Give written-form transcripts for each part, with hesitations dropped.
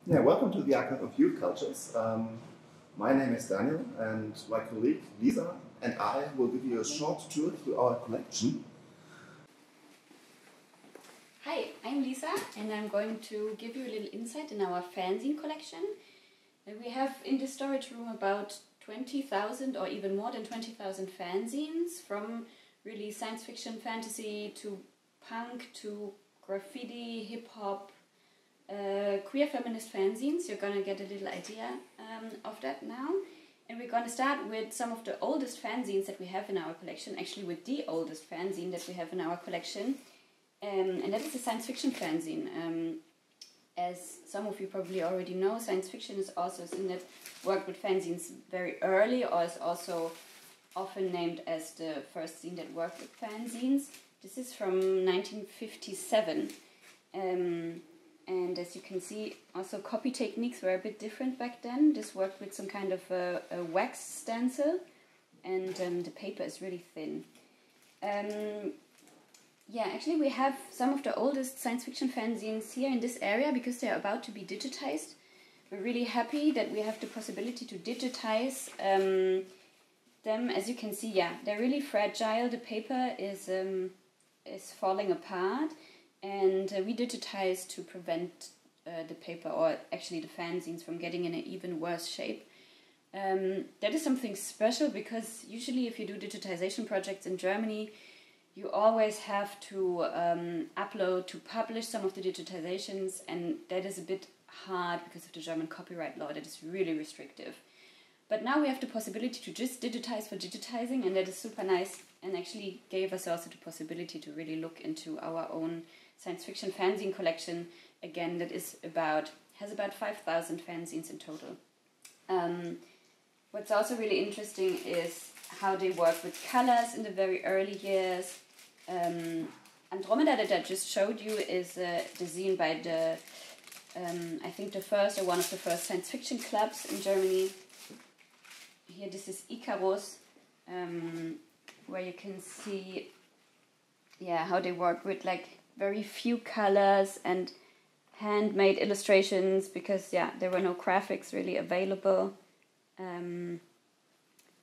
Yeah, welcome to the Archive of Youth Cultures. My name is Daniel, and my colleague Lisa and I will give you a short tour through our collection. Hi, I'm Lisa, and I'm going to give you a little insight in our fanzine collection. We have in the storage room about 20,000 or even more than 20,000 fanzines, from really science fiction, fantasy, to punk, to graffiti, hip-hop, queer feminist fanzines. You're going to get a little idea of that now. And we're going to start with some of the oldest fanzines that we have in our collection, actually with the oldest fanzine that we have in our collection. And that is a science fiction fanzine. As some of you probably already know, science fiction is also a thing that worked with fanzines very early, or is also often named as the first zine that worked with fanzines. This is from 1957. And as you can see, also copy techniques were a bit different back then. This worked with some kind of a wax stencil, and the paper is really thin. Yeah, actually we have some of the oldest science fiction fanzines here in this area because they're about to be digitized. We're really happy that we have the possibility to digitize them. As you can see, yeah, they're really fragile. The paper is falling apart, and we digitize to prevent the paper, or actually the fanzines, from getting in an even worse shape. That is something special because usually if you do digitization projects in Germany, you always have to upload to publish some of the digitizations, and that is a bit hard because of the German copyright law that is really restrictive. But now we have the possibility to just digitize for digitizing, and that is super nice, and actually gave us also the possibility to really look into our own science fiction fanzine collection. Again, that has about 5,000 fanzines in total. What's also really interesting is how they work with colors in the very early years. Andromeda, that I just showed you, is the zine by the, I think the first or one of the first science fiction clubs in Germany. Here this is Icarus, where you can see, yeah, how they work with like very few colors and handmade illustrations, because yeah, there were no graphics really available.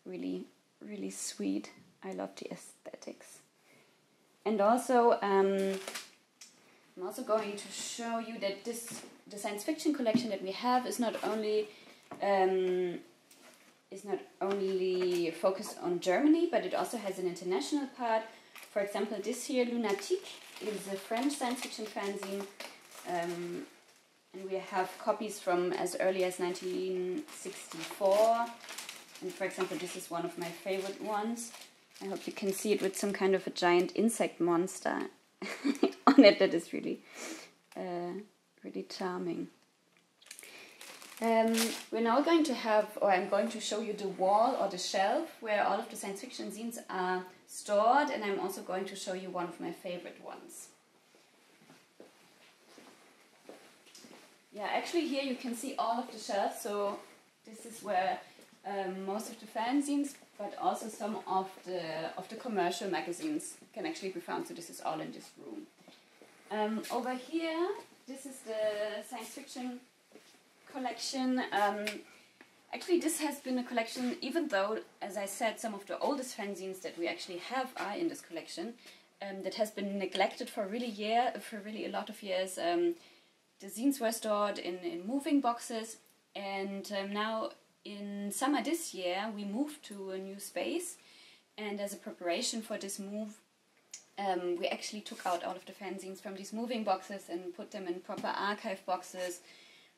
Really sweet. I love the aesthetics. And also, I'm also going to show you that the science fiction collection that we have is not only focused on Germany, but it also has an international part. For example, this here, Lunatique, is a French science fiction fanzine, and we have copies from as early as 1964. And for example, this is one of my favorite ones. I hope you can see it with some kind of a giant insect monster on it. That is really, really charming. We're now going to have, or I'm going to show you the wall or the shelf where all of the science fiction zines are stored, and I'm also going to show you one of my favorite ones. Yeah, actually here you can see all of the shelves, so this is where most of the fanzines, but also some of the commercial magazines can actually be found. So this is all in this room. Over here, this is the science fiction collection. Actually, this has been a collection, even though, as I said, some of the oldest fanzines that we actually have are in this collection, that has been neglected for really a lot of years. The zines were stored in moving boxes, and now in summer this year we moved to a new space, and as a preparation for this move, we actually took out all of the fanzines from these moving boxes and put them in proper archive boxes.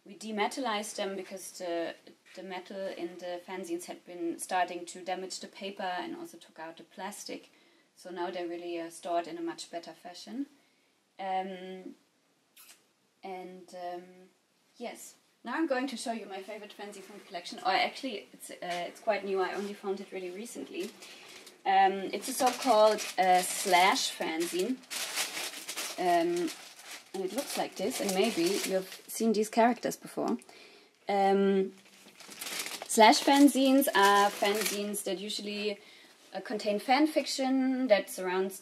We demetallized them because the metal in the fanzines had been starting to damage the paper, and also took out the plastic. So now they're really stored in a much better fashion. Yes, now I'm going to show you my favorite fanzine from the collection. Or actually, it's quite new. I only found it really recently. It's a so-called slash fanzine. And it looks like this, and maybe you've seen these characters before. Slash fanzines are fanzines that usually contain fan fiction that surrounds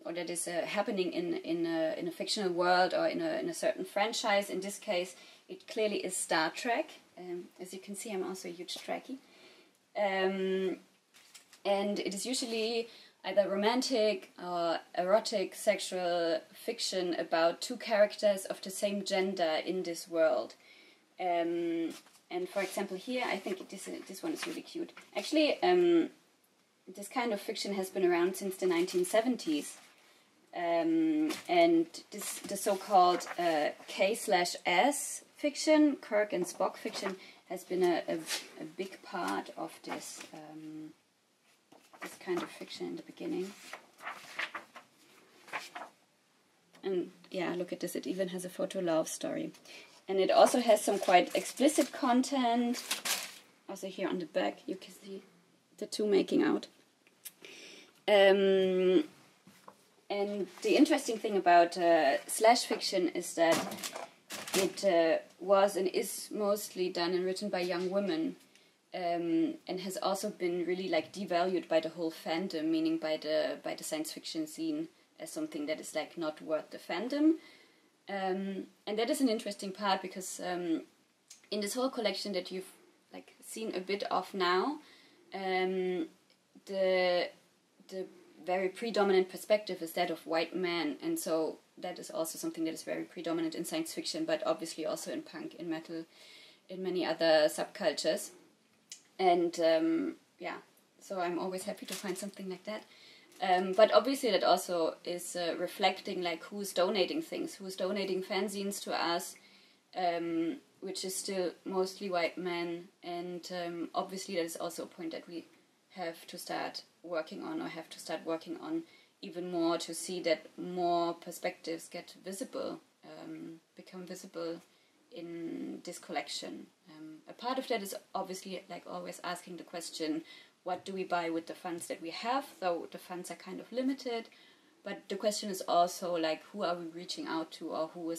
or that is happening in a fictional world, or in a certain franchise. In this case, it clearly is Star Trek. As you can see, I'm also a huge Trekkie. And it is usually either romantic or erotic sexual fiction about two characters of the same gender in this world. And for example here, I think this one is really cute. Actually, this kind of fiction has been around since the 1970s. And the so-called K/S fiction, Kirk and Spock fiction, has been a big part of this this kind of fiction in the beginning. And yeah, look at this, it even has a photo love story. And it also has some quite explicit content. Also here on the back you can see the two making out. And the interesting thing about slash fiction is that it was and is mostly done and written by young women, and has also been really like devalued by the whole fandom, meaning by the science fiction scene as something that is like not worth the fandom. And that is an interesting part because in this whole collection that you've like seen a bit of now, the very predominant perspective is that of white men, and so that is also something that is very predominant in science fiction, but obviously also in punk, in metal, in many other subcultures. And yeah, so I'm always happy to find something like that. But obviously that also is reflecting like who's donating things, who's donating fanzines to us, which is still mostly white men, and obviously that is also a point that we have to start working on, or have to start working on even more, to see that more perspectives get visible, become visible in this collection. A part of that is obviously like always asking the question, what do we buy with the funds that we have, though the funds are kind of limited, but the question is also like who are we reaching out to, or who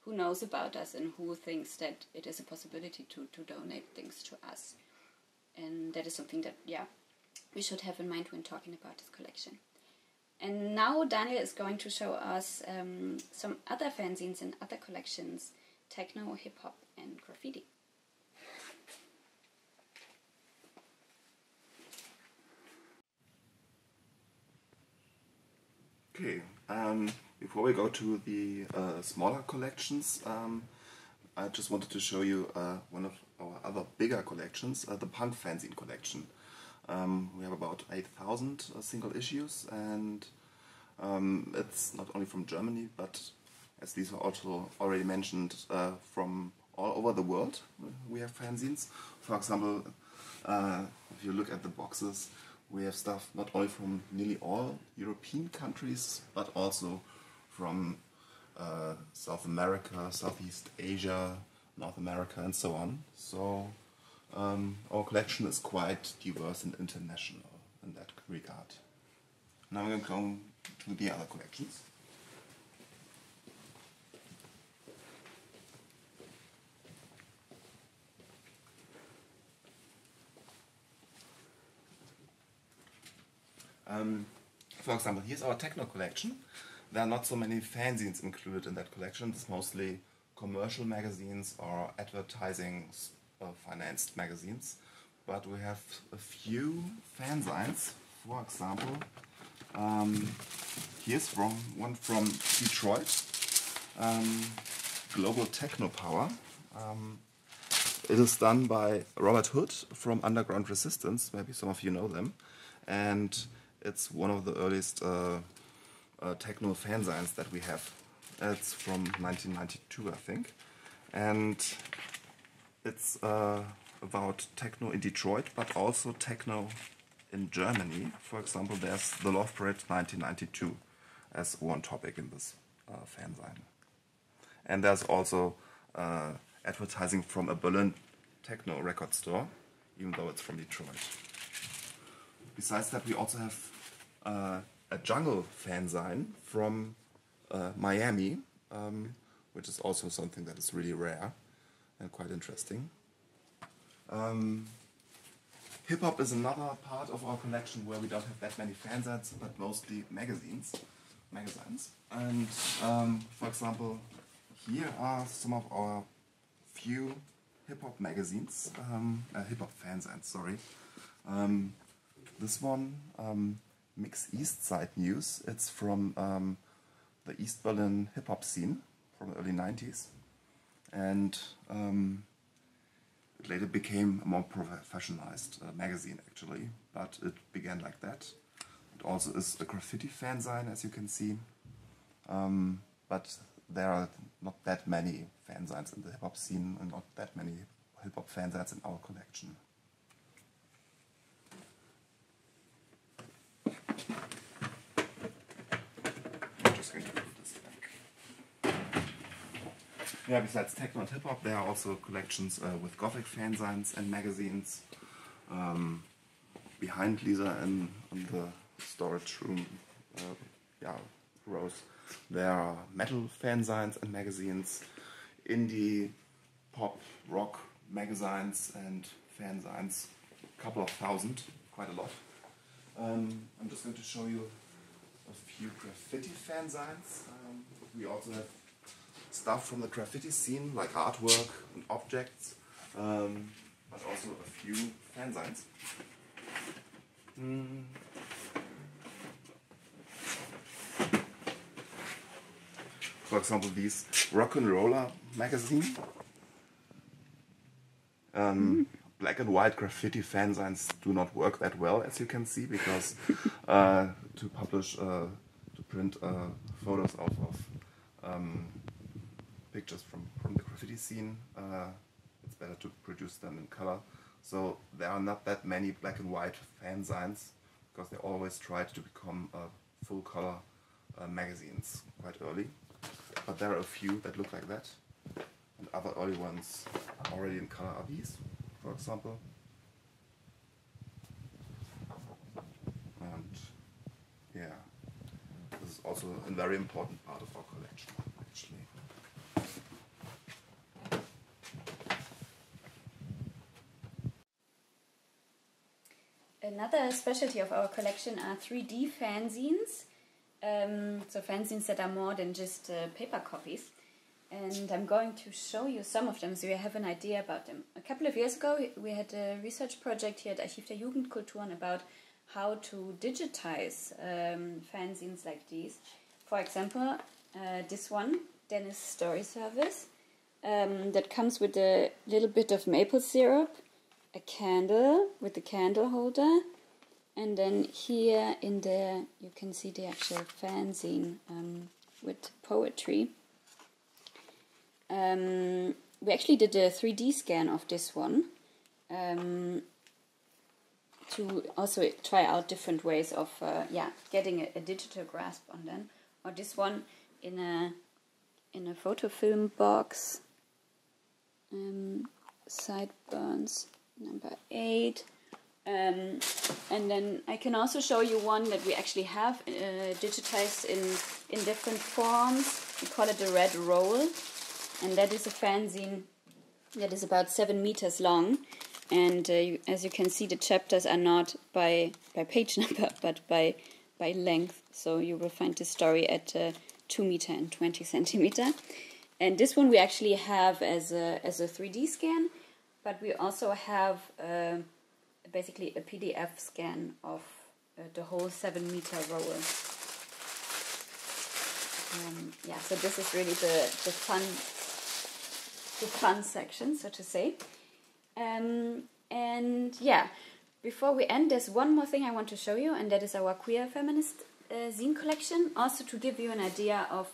knows about us and who thinks that it is a possibility to donate things to us. And that is something that, yeah, we should have in mind when talking about this collection. And now Daniel is going to show us some other fanzines and other collections, techno, hip-hop and graffiti. Okay, before we go to the smaller collections, I just wanted to show you one of our other bigger collections, the punk fanzine collection. We have about 8,000 single issues, and it's not only from Germany, but as Lisa also already mentioned, from all over the world we have fanzines. For example, if you look at the boxes, we have stuff not only from nearly all European countries, but also from South America, Southeast Asia, North America, and so on. So our collection is quite diverse and international in that regard. Now we're going to go to the other collections. For example, here's our techno collection. There are not so many fanzines included in that collection. It's mostly commercial magazines or advertising financed magazines. But we have a few fanzines. For example, here's one from Detroit, Global Techno Power. It is done by Robert Hood from Underground Resistance. Maybe some of you know them. And it's one of the earliest techno fanzines that we have. It's from 1992, I think. And it's about techno in Detroit, but also techno in Germany. For example, there's the Love Parade 1992 as one topic in this fanzine. And there's also advertising from a Berlin techno record store, even though it's from Detroit. Besides that, we also have a jungle fanzine from Miami, which is also something that is really rare and quite interesting. Hip-hop is another part of our collection where we don't have that many fanzines, but mostly magazines. And for example, here are some of our few hip-hop magazines, hip-hop fanzines, sorry. This one, Mix East Side News, it's from the East Berlin hip-hop scene from the early 90s. And it later became a more professionalized magazine, actually, but it began like that. It also is a graffiti fanzine, as you can see, but there are not that many fanzines in the hip-hop scene and not that many hip-hop fanzines in our collection. I'm just going to put this back. Yeah, besides techno and hip-hop, there are also collections with gothic fanzines and magazines. Behind Lisa in the storage room rows, there are metal fanzines and magazines, indie, pop, rock magazines and fanzines, a couple of thousand, quite a lot. I'm just going to show you a few graffiti fanzines. We also have stuff from the graffiti scene, like artwork and objects, but also a few fanzines. For example, these Rock and Roller magazine. Black and white graffiti fanzines do not work that well, as you can see, because to publish, to print photos of pictures from the graffiti scene, it's better to produce them in color. So there are not that many black and white fanzines, because they always tried to become full color magazines quite early. But there are a few that look like that, and other early ones already in color are these, for example. And yeah, this is also a very important part of our collection, actually. Another specialty of our collection are 3D fanzines. So fanzines that are more than just paper copies. And I'm going to show you some of them so you have an idea about them. A couple of years ago we had a research project here at Archiv der Jugendkulturen about how to digitize fanzines like these. For example, this one, Dennis Story Service, that comes with a little bit of maple syrup, a candle with the candle holder, and then here in there you can see the actual fanzine with poetry. We actually did a 3D scan of this one to also try out different ways of getting a digital grasp on them. Or this one in a photo film box, Sideburns number 8. And then I can also show you one that we actually have digitized in different forms. We call it a red roll, and that is a fanzine that is about 7 meters long. And as you can see, the chapters are not by page number, but by length. So you will find the story at 2 meter and 20 centimeter. And this one we actually have as a 3D scan, but we also have basically a PDF scan of the whole 7 meter roll. So this is really the fun section, so to say. And yeah, before we end, there's one more thing I want to show you, and that is our queer feminist zine collection, also to give you an idea of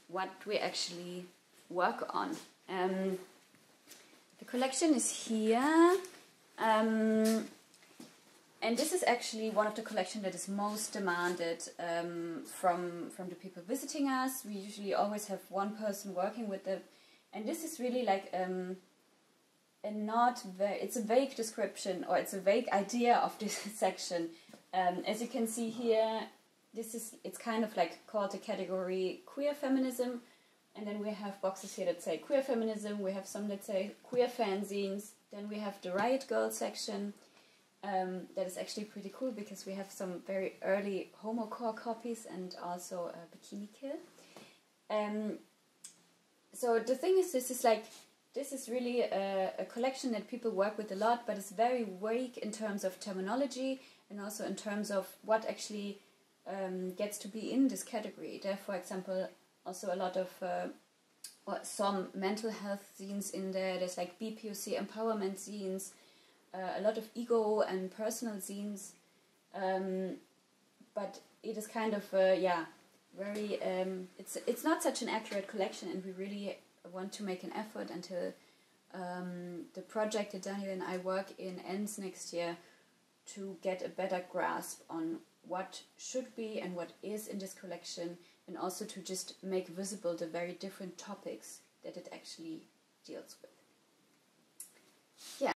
what we actually work on. The collection is here. And this is actually one of the collections that is most demanded from the people visiting us. We usually always have one person working with it, and this is really like it's a vague description, or it's a vague idea of this section. As you can see here, it's kind of like called the category queer feminism, and then we have boxes here that say queer feminism. We have some that say queer fanzines. Then we have the Riot Girl section. That is actually pretty cool because we have some very early homocore copies and also a Bikini Kill. So the thing is, this is like this is really a collection that people work with a lot, but it's very vague in terms of terminology and also in terms of what actually gets to be in this category. There are, for example, also a lot of some mental health zines in there. There's like BPOC empowerment zines, a lot of ego and personal zines, but it is kind of very. It's not such an accurate collection, and we really want to make an effort until the project that Daniel and I work in ends next year to get a better grasp on what should be and what is in this collection, and also to just make visible the very different topics that it actually deals with. Yeah.